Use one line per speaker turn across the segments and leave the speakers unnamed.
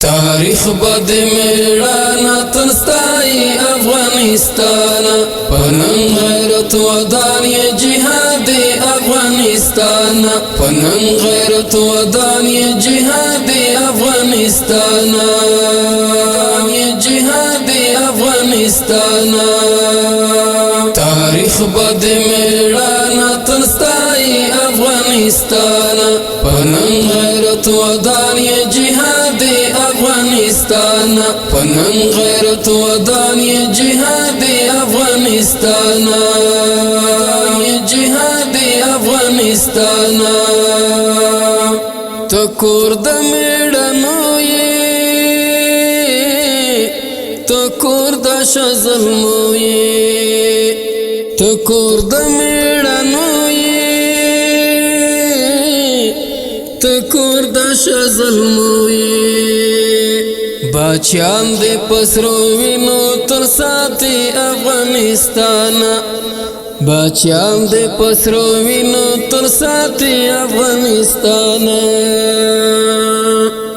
تاریخ بد میړانا تنستای افغانستان پنن غیرت ودان جهاد افغانستان پنن غیرت ودان جهاد افغانستان جهاد افغانستان تاریخ بد میړانا تنستای افغانستان پنن غیرت ودان جهاد افغانستان پنن غیرت ودان جهاد افغانستان جهاد افغانستان تکور د میړنو یې تکور د شزلمو یې تکور د میړنو یې تکور د شزلمو بچیان دے پسرو وینو تر ساتی افغانستان بچیان دے پسرو وینو تر ساتی افغانستان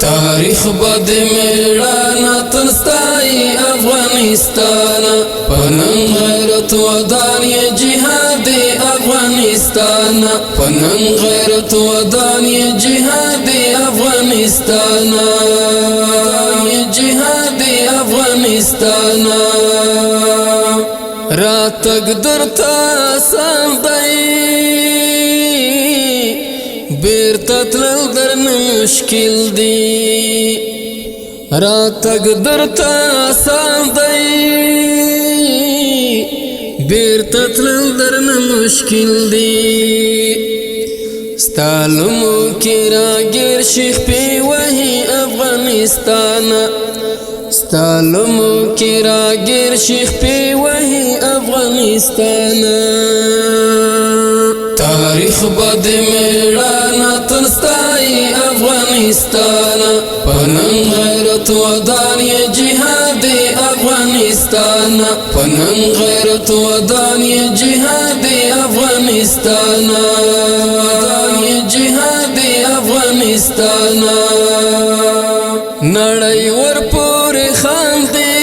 تاریخ بد میړانا تنستای افغانستان پنن غیرت ودان جهاد افغانستان پنن غیرت ودان جهاد افغانستان جهاد افغانستان راتګ درته آسان دی بیرته تلل درنه مشکل دی راتګ درته آسان دی بیرته تلل درنه مشکل دی ستالمو کی راگیر شیخ پی وحی افغانستان ستالمو کی راگیر شیخ پی وحی افغانستان تاریخ بد میړانا تنستای افغانستان پنن غیرت ودان جهاد افغانستان پنن غیرت ودان جهاد افغانستان جهاد افغانستان نړۍ ورپورې خاندي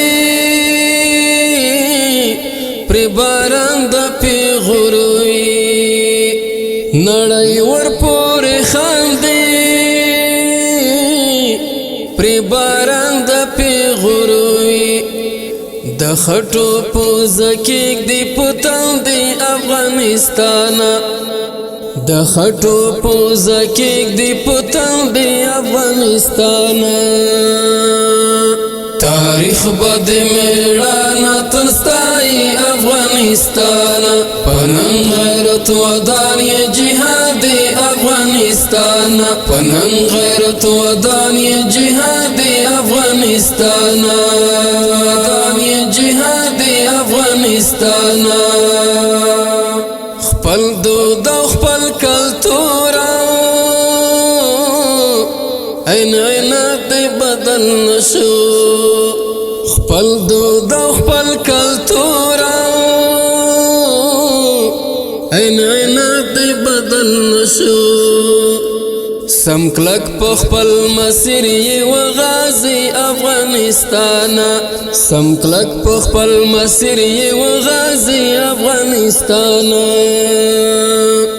پرې باران د پیغور وي نړۍ ورپورې خاندي پرې باران د پیغور وي د خټو پوزه کېږدي په تندي افغانستان د خټو پوزه کېږدي په تندي افغانستان تاریخ بد میړانا تنستای افغانستان پنن غیرت ودان جهاد افغانستان پنن غیرت ودان جهاد افغانستان جهاد افغانستان خپل دود او خپل کلتور عین عینات دی بدل نشو خپل دود او خپل کلتور عین عینات دی بدل نشو سم کلک په خپل مسیر یې وغازي افغانستان سم کلک په خپل مسیر یې وغازي افغانستان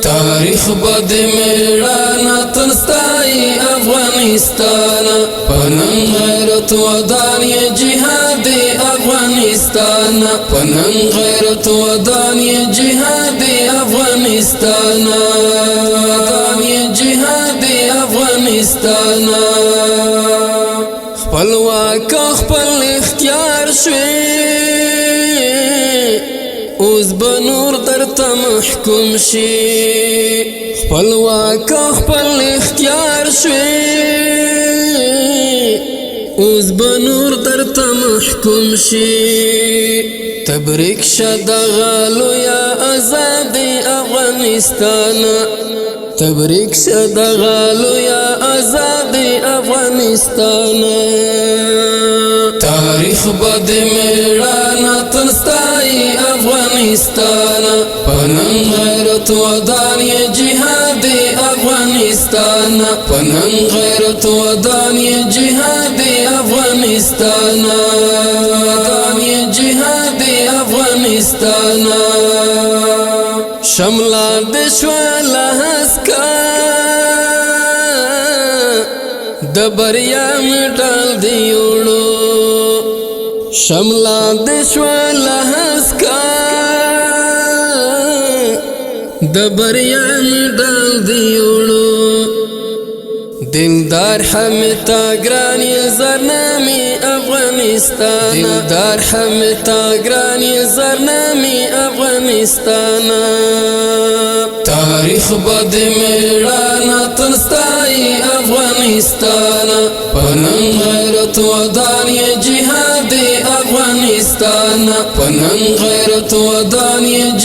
تاریخ بد میړانا تنستای افغانستان پنن غیرت ودان جهاد افغانستان پنن غیرت ودان جهاد افغانستان جهاد افغانستان خپلواک خپل اختیار شوی اوس به نور درته محکوم شي خپلواک خپل اختیار شوی اوس به نور درته محکوم شي تبریک شه دغه لویه ازاد افغانستان تبریک شه دغه لویه ازاد افغانستان تاریخ بد میړانا تنستای افغانستان پنن غیرت ودان جهاد افغانستان پنن غیرت غیرت ودان یې جهاد افغانستان ودان یې جهاد افغانستان شملا د شوال هسکا د بریا مډال دی وړو شملا د شوال هسکا د بریا مډال دی وړو دیندار حمتا گرانی زرنامی افغانستان دیندار حمتا گرانی زرنامی افغانستان تاریخ بد میړانا تنستای افغانستان پنن غیرت ودان یې جهاد افغانستان پنن غیرت ودان یې